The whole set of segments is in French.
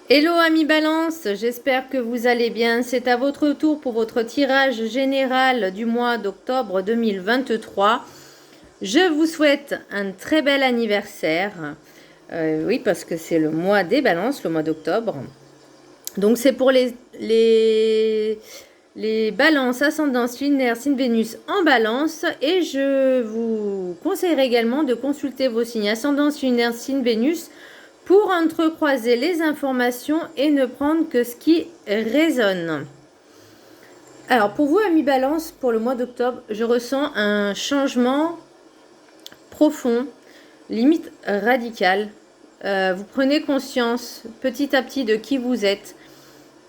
Hello amis Balance, j'espère que vous allez bien. C'est à votre tour pour votre tirage général du mois d'octobre 2023. Je vous souhaite un très bel anniversaire. Oui, parce que c'est le mois des balances, le mois d'octobre. Donc c'est pour les balances ascendance lunaire, signe Vénus en balance. Et je vous conseillerais également de consulter vos signes ascendance lunaire, signe Vénus pour entrecroiser les informations et ne prendre que ce qui résonne. Alors pour vous, amis Balance, pour le mois d'octobre, je ressens un changement profond, limite radical. Vous prenez conscience petit à petit de qui vous êtes.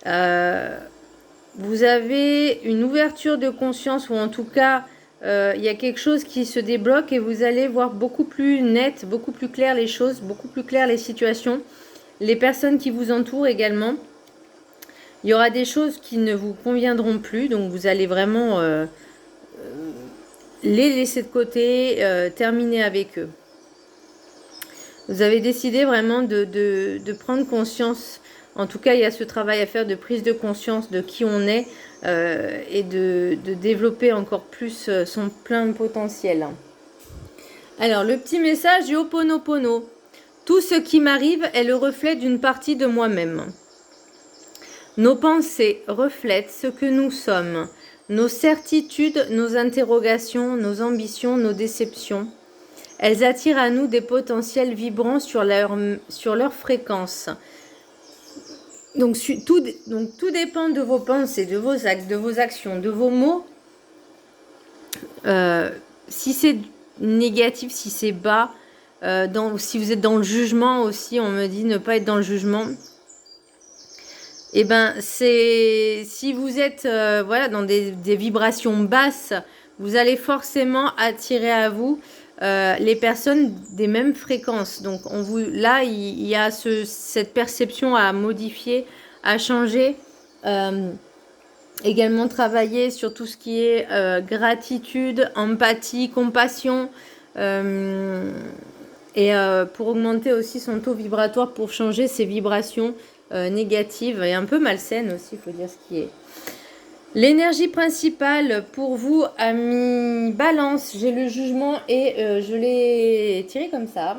Vous avez une ouverture de conscience, ou en tout cas, il y a quelque chose qui se débloque et vous allez voir beaucoup plus net, beaucoup plus clair les choses, beaucoup plus clair les situations, les personnes qui vous entourent également. Il y aura des choses qui ne vous conviendront plus, donc vous allez vraiment les laisser de côté, terminer avec eux. Vous avez décidé vraiment de prendre conscience. En tout cas, il y a ce travail à faire de prise de conscience de qui on est et de développer encore plus son plein potentiel. Alors, le petit message du Ho'oponopono. Tout ce qui m'arrive est le reflet d'une partie de moi-même. Nos pensées reflètent ce que nous sommes, nos certitudes, nos interrogations, nos ambitions, nos déceptions. Elles attirent à nous des potentiels vibrants sur leur fréquence. Donc tout dépend de vos pensées, de vos actes, de vos actions, de vos mots. Si c'est négatif, si c'est bas, si vous êtes dans le jugement aussi, on me dit ne pas être dans le jugement. Et ben si vous êtes voilà, dans des vibrations basses, vous allez forcément attirer à vous les personnes des mêmes fréquences. Donc là, il y a cette perception à modifier, à changer. Également travailler sur tout ce qui est gratitude, empathie, compassion. Pour augmenter aussi son taux vibratoire, pour changer ses vibrations négatives et un peu malsaines aussi, il faut dire ce qui est. L'énergie principale pour vous, amis Balance, j'ai le jugement et je l'ai tiré comme ça.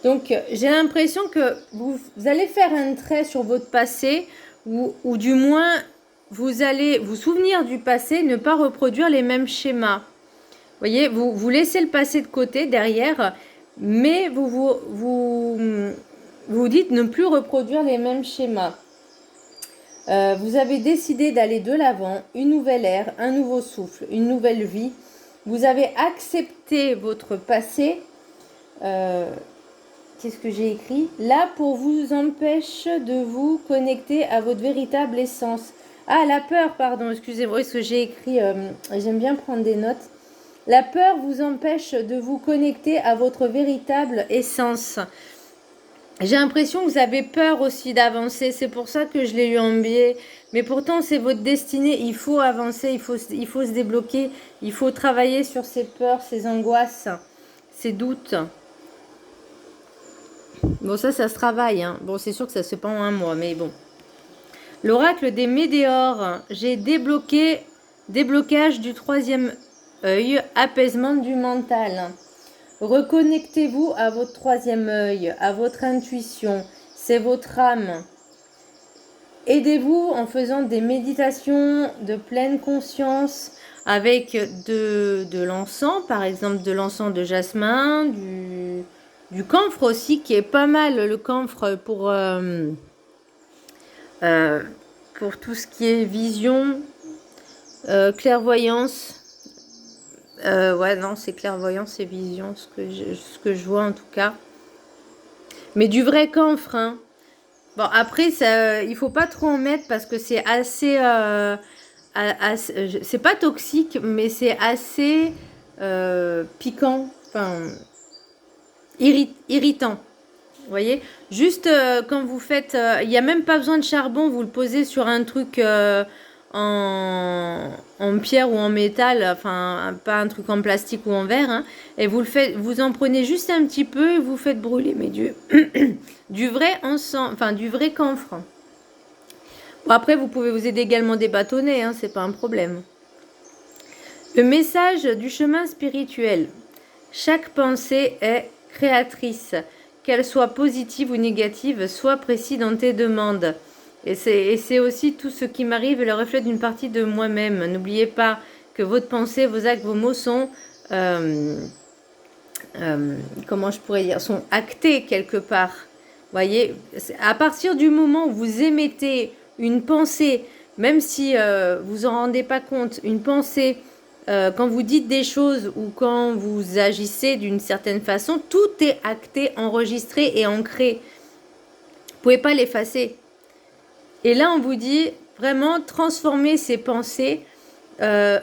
Donc j'ai l'impression que vous allez faire un trait sur votre passé ou du moins vous allez vous souvenir du passé, ne pas reproduire les mêmes schémas. Vous voyez, vous laissez le passé de côté derrière, mais vous dites ne plus reproduire les mêmes schémas. Vous avez décidé d'aller de l'avant, une nouvelle ère, un nouveau souffle, une nouvelle vie. Vous avez accepté votre passé. Qu'est-ce que j'ai écrit? Là, pour vous empêche de vous connecter à votre véritable essence. Ah, la peur, pardon, excusez-moi, ce que j'ai écrit, j'aime bien prendre des notes. La peur vous empêche de vous connecter à votre véritable essence. J'ai l'impression que vous avez peur aussi d'avancer. C'est pour ça que je l'ai eu en biais. Mais pourtant, c'est votre destinée. Il faut avancer, il faut se débloquer. Il faut travailler sur ces peurs, ces angoisses, ces doutes. Bon, ça se travaille. Hein. Bon, c'est sûr que ça se fait pas en un mois, mais bon. L'oracle des météores. J'ai déblocage du troisième œil, apaisement du mental. Reconnectez-vous à votre troisième œil, à votre intuition. C'est votre âme. Aidez-vous en faisant des méditations de pleine conscience avec de l'encens, par exemple de l'encens de jasmin, du camphre aussi, qui est pas mal, le camphre pour tout ce qui est vision, clairvoyance. Ouais, non, c'est clairvoyance et vision, ce que je vois en tout cas. Mais du vrai camphre, hein. Bon, après, il faut pas trop en mettre parce que c'est assez... c'est pas toxique, mais c'est assez piquant, enfin, irritant. Vous voyez, juste quand vous faites... Il n'y a même pas besoin de charbon, vous le posez sur un truc en pierre ou en métal, enfin pas un truc en plastique ou en verre, hein, et vous le faites, vous en prenez juste un petit peu et vous faites brûler, mais du vrai encens, enfin du vrai camphre. Bon, après vous pouvez vous aider également des bâtonnets, hein, c'est pas un problème. Le message du chemin spirituel. Chaque pensée est créatrice, qu'elle soit positive ou négative, sois précis dans tes demandes. Et c'est aussi tout ce qui m'arrive est le reflet d'une partie de moi-même. N'oubliez pas que votre pensée, vos actes, vos mots sont, comment je pourrais dire, sont actés quelque part. Voyez, à partir du moment où vous émettez une pensée, même si vous en rendez pas compte, une pensée, quand vous dites des choses ou quand vous agissez d'une certaine façon, tout est acté, enregistré et ancré. Vous pouvez pas l'effacer. Et là, on vous dit vraiment transformer ces pensées en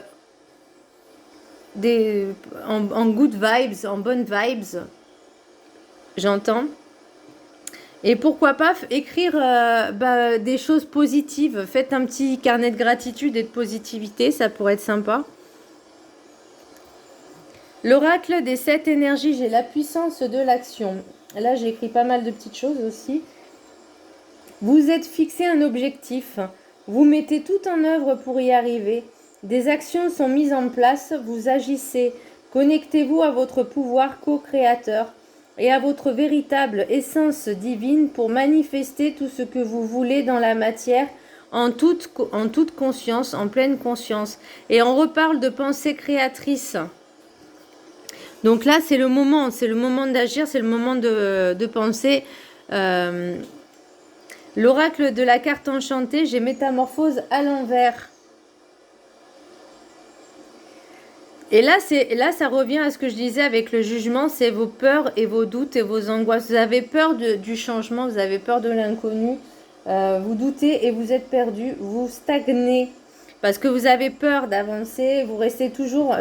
good vibes, en bonnes vibes. J'entends. Et pourquoi pas écrire des choses positives. Faites un petit carnet de gratitude et de positivité, ça pourrait être sympa. L'oracle des 7 énergies, j'ai la puissance de l'action. Là, j'ai écrit pas mal de petites choses aussi. Vous êtes fixé un objectif. Vous mettez tout en œuvre pour y arriver. Des actions sont mises en place. Vous agissez. Connectez-vous à votre pouvoir co-créateur et à votre véritable essence divine pour manifester tout ce que vous voulez dans la matière en toute conscience, en pleine conscience. Et on reparle de pensée créatrice. Donc là, c'est le moment d'agir, c'est le moment de penser. L'oracle de la carte enchantée, j'ai métamorphose à l'envers. Et là, ça revient à ce que je disais avec le jugement, c'est vos peurs et vos doutes et vos angoisses. Vous avez peur du changement, vous avez peur de l'inconnu, vous doutez et vous êtes perdu, vous stagnez parce que vous avez peur d'avancer, vous restez toujours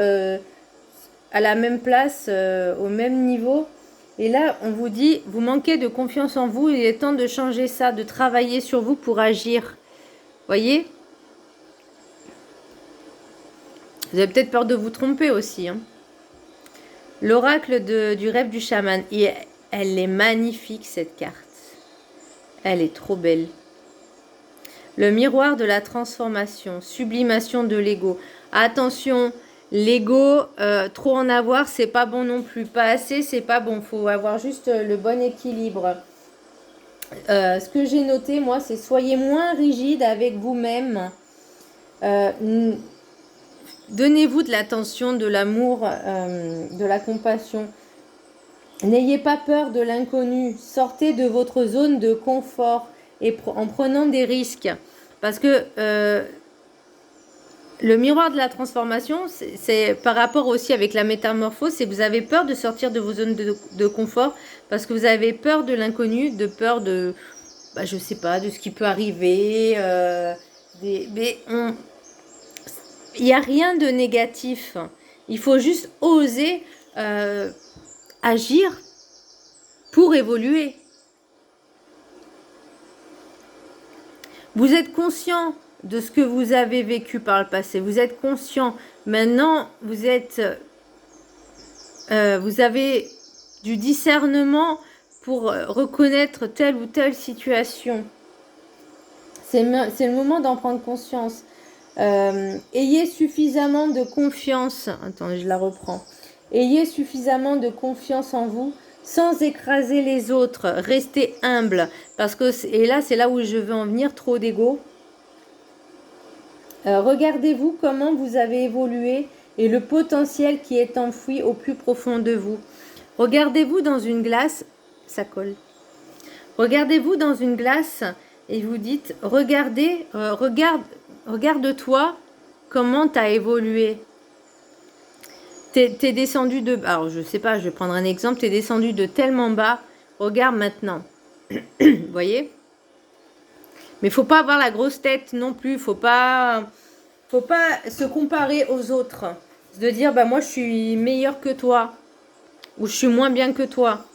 à la même place, au même niveau. Et là, on vous dit, vous manquez de confiance en vous, il est temps de changer ça, de travailler sur vous pour agir. Voyez ? Vous avez peut-être peur de vous tromper aussi. Hein. L'oracle du rêve du chaman, elle est magnifique cette carte. Elle est trop belle. Le miroir de la transformation, sublimation de l'ego. Attention, l'ego, trop en avoir, c'est pas bon non plus. Pas assez, c'est pas bon. Faut avoir juste le bon équilibre. Ce que j'ai noté, moi, c'est soyez moins rigide avec vous-même. Donnez-vous de l'attention, de l'amour, de la compassion. N'ayez pas peur de l'inconnu. Sortez de votre zone de confort et en prenant des risques. Parce que le miroir de la transformation, c'est par rapport aussi avec la métamorphose, c'est que vous avez peur de sortir de vos zones de confort parce que vous avez peur de l'inconnu, de peur de, je sais pas, de ce qui peut arriver. Mais il n'y a rien de négatif. Il faut juste oser agir pour évoluer. Vous êtes conscient de ce que vous avez vécu par le passé. Vous êtes conscient. Maintenant, vous avez du discernement pour reconnaître telle ou telle situation. C'est le moment d'en prendre conscience. Ayez suffisamment de confiance. Attends, je la reprends. Ayez suffisamment de confiance en vous sans écraser les autres. Restez humble. Parce que, et là, c'est là où je veux en venir, trop d'ego. Regardez-vous comment vous avez évolué et le potentiel qui est enfoui au plus profond de vous. Regardez-vous dans une glace. Ça colle. Regardez-vous dans une glace et vous dites, regarde-toi comment tu as évolué. T'es descendu de... Alors, je sais pas, je vais prendre un exemple. T'es descendu de tellement bas. Regarde maintenant. Vous voyez ? Mais il ne faut pas avoir la grosse tête non plus. Faut pas se comparer aux autres. De dire, moi, je suis meilleur que toi. Ou je suis moins bien que toi.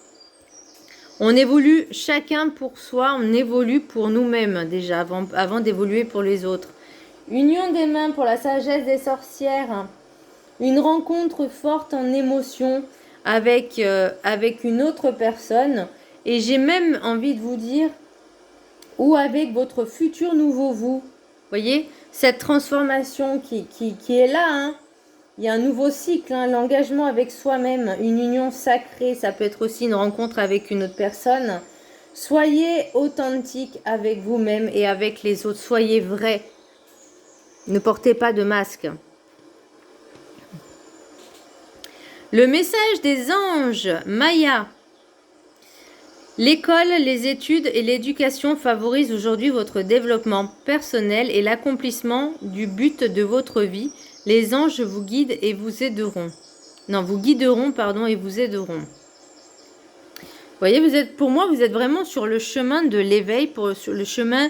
On évolue chacun pour soi. On évolue pour nous-mêmes déjà avant d'évoluer pour les autres. Union des mains pour la sagesse des sorcières. Une rencontre forte en émotion avec, avec une autre personne. Et j'ai même envie de vous dire, ou avec votre futur nouveau vous. Voyez, cette transformation qui est là, hein. Il y a un nouveau cycle, hein, l'engagement avec soi-même, une union sacrée, ça peut être aussi une rencontre avec une autre personne. Soyez authentique avec vous-même et avec les autres, soyez vrai. Ne portez pas de masque. Le message des anges, Maya. L'école, les études et l'éducation favorisent aujourd'hui votre développement personnel et l'accomplissement du but de votre vie. Les anges vous guident et vous aideront. Non, vous guideront, pardon, et vous aideront. Vous voyez, vous êtes, pour moi, vous êtes vraiment sur le chemin de l'éveil, sur le chemin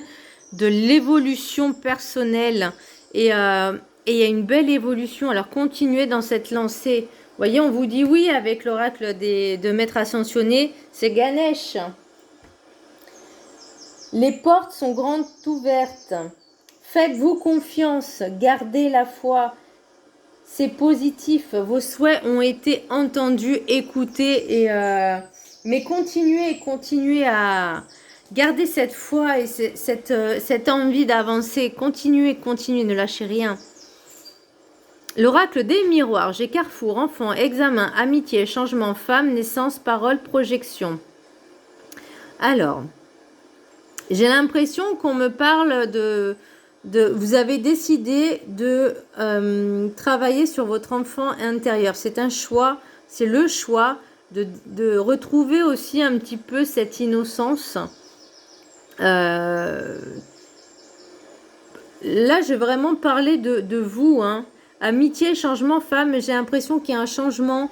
de l'évolution personnelle. Et il y a une belle évolution. Alors, continuez dans cette lancée. Vous voyez, on vous dit oui avec l'oracle de Maître Ascensionné, c'est Ganesh. Les portes sont grandes ouvertes. Faites-vous confiance, gardez la foi. C'est positif, vos souhaits ont été entendus, écoutés, mais continuez à garder cette foi et cette envie d'avancer. Continuez, ne lâchez rien. L'oracle des miroirs, j'ai carrefour, enfant, examen, amitié, changement, femme, naissance, parole, projection. Alors, j'ai l'impression qu'on me parle vous avez décidé de travailler sur votre enfant intérieur. C'est un choix, c'est le choix de retrouver aussi un petit peu cette innocence. Là, je vais vraiment parler de vous, hein. Amitié, changement, femme, j'ai l'impression qu'il y a un changement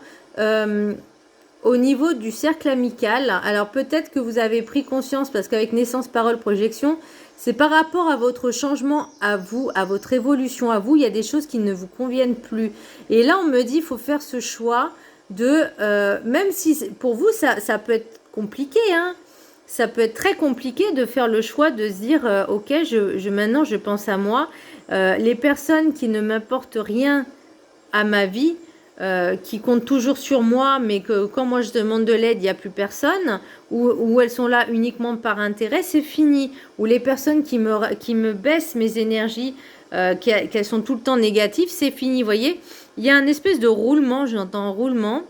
au niveau du cercle amical. Alors peut-être que vous avez pris conscience, parce qu'avec naissance, parole, projection, c'est par rapport à votre changement à vous, à votre évolution à vous, il y a des choses qui ne vous conviennent plus. Et là, on me dit, il faut faire ce choix de, même si pour vous, ça peut être compliqué, hein. Ça peut être très compliqué de faire le choix de se dire, ok, maintenant je pense à moi. Les personnes qui ne m'apportent rien à ma vie, qui comptent toujours sur moi, mais que quand moi je demande de l'aide, il n'y a plus personne, ou elles sont là uniquement par intérêt, c'est fini. Ou les personnes qui me baissent mes énergies, qu'elles sont tout le temps négatives, c'est fini. Vous voyez, il y a un espèce de roulement, j'entends roulement.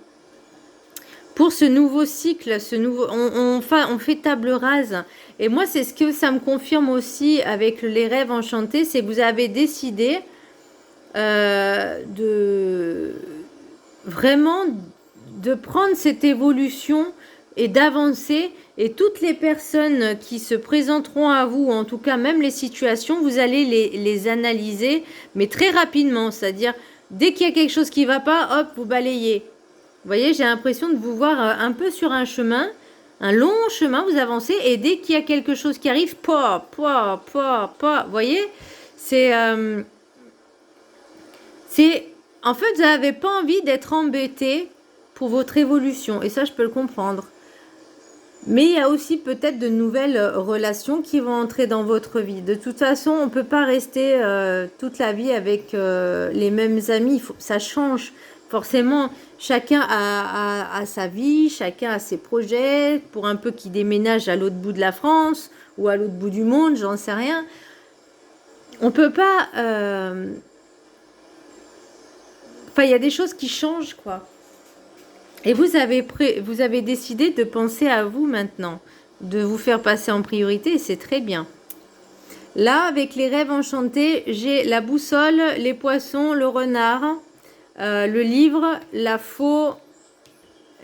Pour ce nouveau cycle, on fait table rase. Et moi, c'est ce que ça me confirme aussi avec les rêves enchantés, c'est que vous avez décidé vraiment de prendre cette évolution et d'avancer. Et toutes les personnes qui se présenteront à vous, en tout cas même les situations, vous allez les analyser, mais très rapidement. C'est-à-dire, dès qu'il y a quelque chose qui ne va pas, hop, vous balayez. Vous voyez, j'ai l'impression de vous voir un peu sur un chemin, un long chemin, vous avancez, et dès qu'il y a quelque chose qui arrive, vous voyez, en fait, vous n'avez pas envie d'être embêté pour votre évolution, et ça, je peux le comprendre. Mais il y a aussi peut-être de nouvelles relations qui vont entrer dans votre vie. De toute façon, on ne peut pas rester toute la vie avec les mêmes amis. Ça change. Forcément, chacun a sa vie, chacun a ses projets. Pour un peu qui déménage à l'autre bout de la France ou à l'autre bout du monde, j'en sais rien. On ne peut pas... Enfin, il y a des choses qui changent, quoi. Et vous avez décidé de penser à vous maintenant, de vous faire passer en priorité, et c'est très bien. Là, avec les rêves enchantés, j'ai la boussole, les poissons, le renard, le livre, la faux,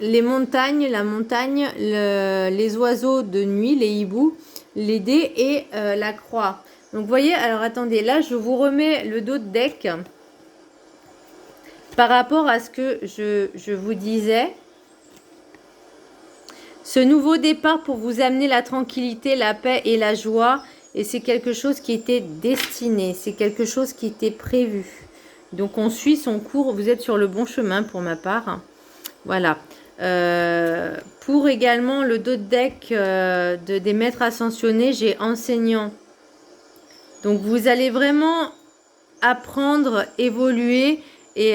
les montagnes, la montagne, les oiseaux de nuit, les hiboux, les dés et la croix. Donc, vous voyez, alors attendez, là, je vous remets le dos de deck. Par rapport à ce que je vous disais, ce nouveau départ pour vous amener la tranquillité, la paix et la joie, et c'est quelque chose qui était destiné, c'est quelque chose qui était prévu. Donc on suit son cours, vous êtes sur le bon chemin pour ma part. Voilà. Pour également le dos de deck des maîtres ascensionnés, j'ai enseignant. Donc vous allez vraiment apprendre, évoluer et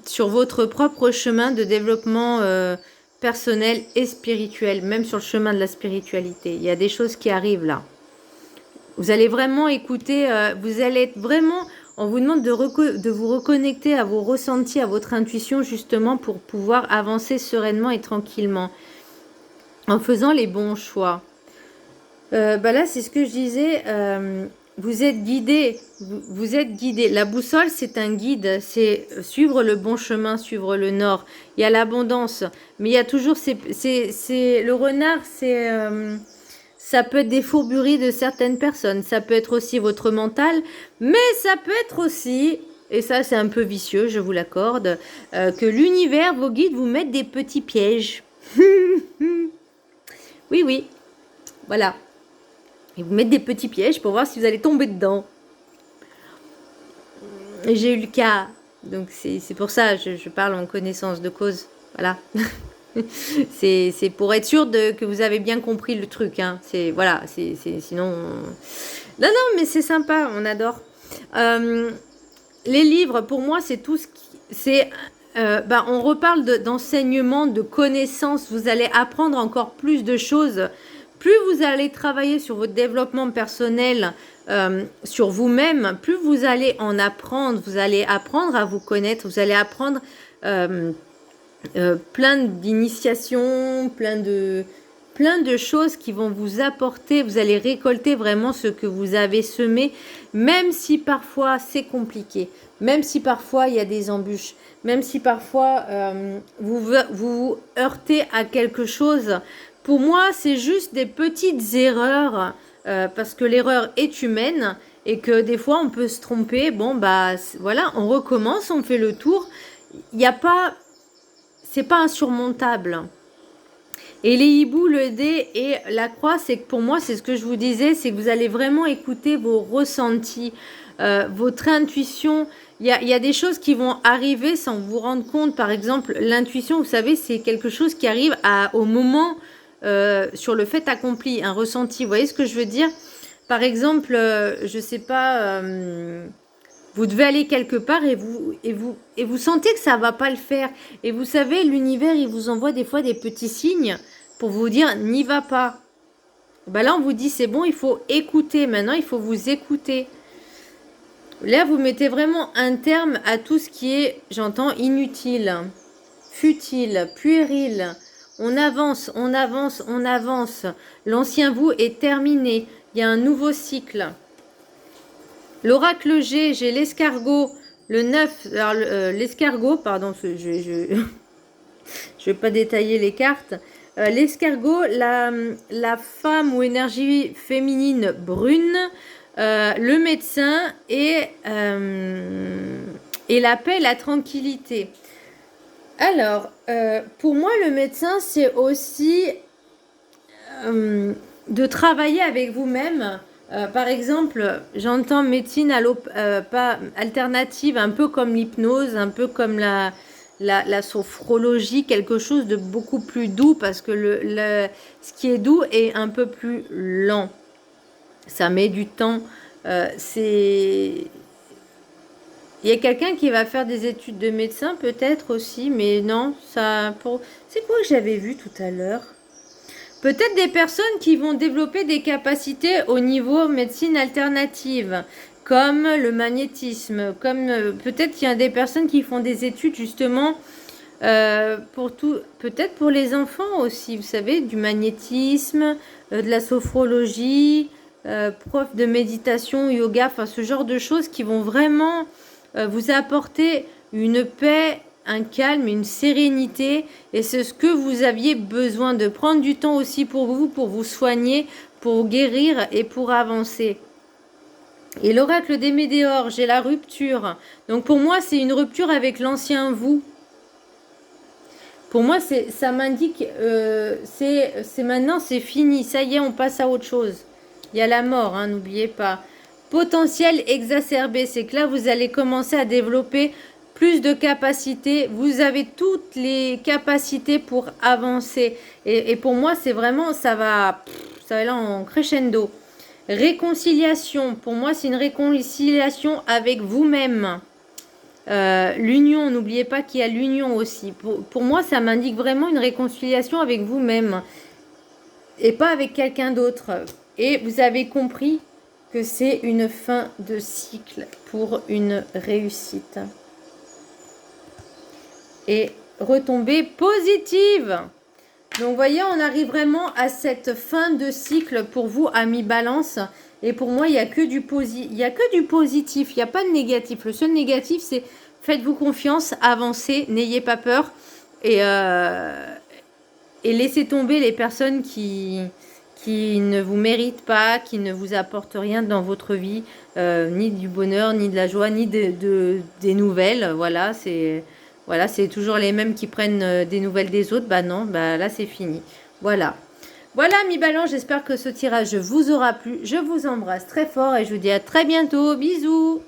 sur votre propre chemin de développement personnel et spirituel, même sur le chemin de la spiritualité. Il y a des choses qui arrivent là. Vous allez vraiment écouter, vous allez être vraiment, on vous demande de vous reconnecter à vos ressentis, à votre intuition, justement pour pouvoir avancer sereinement et tranquillement, en faisant les bons choix. Là, c'est ce que je disais, vous êtes guidé, vous êtes guidé. La boussole, c'est un guide, c'est suivre le bon chemin, suivre le nord. Il y a l'abondance, mais il y a toujours le renard, ça peut être des fourberies de certaines personnes, ça peut être aussi votre mental, mais ça peut être aussi, et ça c'est un peu vicieux, je vous l'accorde, que l'univers, vos guides vous mettent des petits pièges. Oui, oui, voilà. Et vous mettent des petits pièges pour voir si vous allez tomber dedans. Et j'ai eu le cas, donc c'est pour ça, je parle en connaissance de cause, voilà. C'est pour être sûr que vous avez bien compris le truc, hein. Voilà, sinon... Non, mais c'est sympa, on adore. Les livres, pour moi, c'est tout ce qui... on reparle d'enseignement, de connaissances. Vous allez apprendre encore plus de choses. Plus vous allez travailler sur votre développement personnel, sur vous-même, plus vous allez en apprendre. Vous allez apprendre à vous connaître. Vous allez apprendre plein d'initiations, plein de choses qui vont vous apporter. Vous allez récolter vraiment ce que vous avez semé, même si parfois c'est compliqué, même si parfois il y a des embûches, même si parfois vous heurtez à quelque chose. Pour moi, c'est juste des petites erreurs, parce que l'erreur est humaine et que des fois on peut se tromper. Bon, voilà, on recommence, on fait le tour. Il n'y a pas... C'est pas insurmontable. Et les hiboux, le dé et la croix, c'est que pour moi, c'est ce que je vous disais, c'est que vous allez vraiment écouter vos ressentis, votre intuition. Il y a des choses qui vont arriver sans vous rendre compte. Par exemple, l'intuition, vous savez, c'est quelque chose qui arrive au moment, sur le fait accompli, un ressenti. Vous voyez ce que je veux dire? Par exemple, je sais pas... vous devez aller quelque part et vous sentez que ça va pas le faire. Et vous savez, l'univers, il vous envoie des fois des petits signes pour vous dire, n'y va pas. Là, on vous dit, c'est bon, il faut écouter. Maintenant, il faut vous écouter. Là, vous mettez vraiment un terme à tout ce qui est, j'entends, inutile, futile, puéril. On avance, on avance, on avance. L'ancien vous est terminé. Il y a un nouveau cycle. L'oracle G, j'ai l'escargot, le 9, alors l'escargot, pardon, je vais pas détailler les cartes. L'escargot, la femme ou énergie féminine brune, le médecin et la paix, la tranquillité. Alors, pour moi, le médecin, c'est aussi de travailler avec vous-même. Par exemple, j'entends médecine pas alternative, un peu comme l'hypnose, un peu comme la sophrologie, quelque chose de beaucoup plus doux, parce que ce qui est doux est un peu plus lent. Ça met du temps. Il y a quelqu'un qui va faire des études de médecin, peut-être aussi, mais non, c'est quoi que j'avais vu tout à l'heure? Peut-être des personnes qui vont développer des capacités au niveau médecine alternative, comme le magnétisme, comme peut-être qu'il y a des personnes qui font des études justement peut-être pour les enfants aussi, vous savez, du magnétisme, de la sophrologie, prof de méditation, yoga, enfin ce genre de choses qui vont vraiment vous apporter une paix, un calme, une sérénité, et c'est ce que vous aviez besoin, de prendre du temps aussi pour vous soigner, pour guérir et pour avancer. Et l'oracle des météores, j'ai la rupture. Donc pour moi, c'est une rupture avec l'ancien vous. Pour moi, ça m'indique, c'est maintenant, c'est fini, ça y est, on passe à autre chose. Il y a la mort, hein, n'oubliez pas. Potentiel exacerbé, c'est que là, vous allez commencer à développer plus de capacités. Vous avez toutes les capacités pour avancer. Et pour moi, c'est vraiment, ça va aller en crescendo. Réconciliation, pour moi, c'est une réconciliation avec vous-même. L'union, n'oubliez pas qu'il y a l'union aussi. Pour moi, ça m'indique vraiment une réconciliation avec vous-même et pas avec quelqu'un d'autre. Et vous avez compris que c'est une fin de cycle pour une réussite. Et retombée positive. Donc, vous voyez, on arrive vraiment à cette fin de cycle pour vous, amis Balance. Et pour moi, il n'y a que du positif. Il n'y a que du positif. Il n'y a pas de négatif. Le seul négatif, c'est faites-vous confiance, avancez, n'ayez pas peur. Et laissez tomber les personnes qui ne vous méritent pas, qui ne vous apportent rien dans votre vie, ni du bonheur, ni de la joie, ni des nouvelles. Voilà, c'est toujours les mêmes qui prennent des nouvelles des autres. Bah non, bah là c'est fini. Voilà. Voilà, mi Balance, j'espère que ce tirage vous aura plu. Je vous embrasse très fort et je vous dis à très bientôt. Bisous.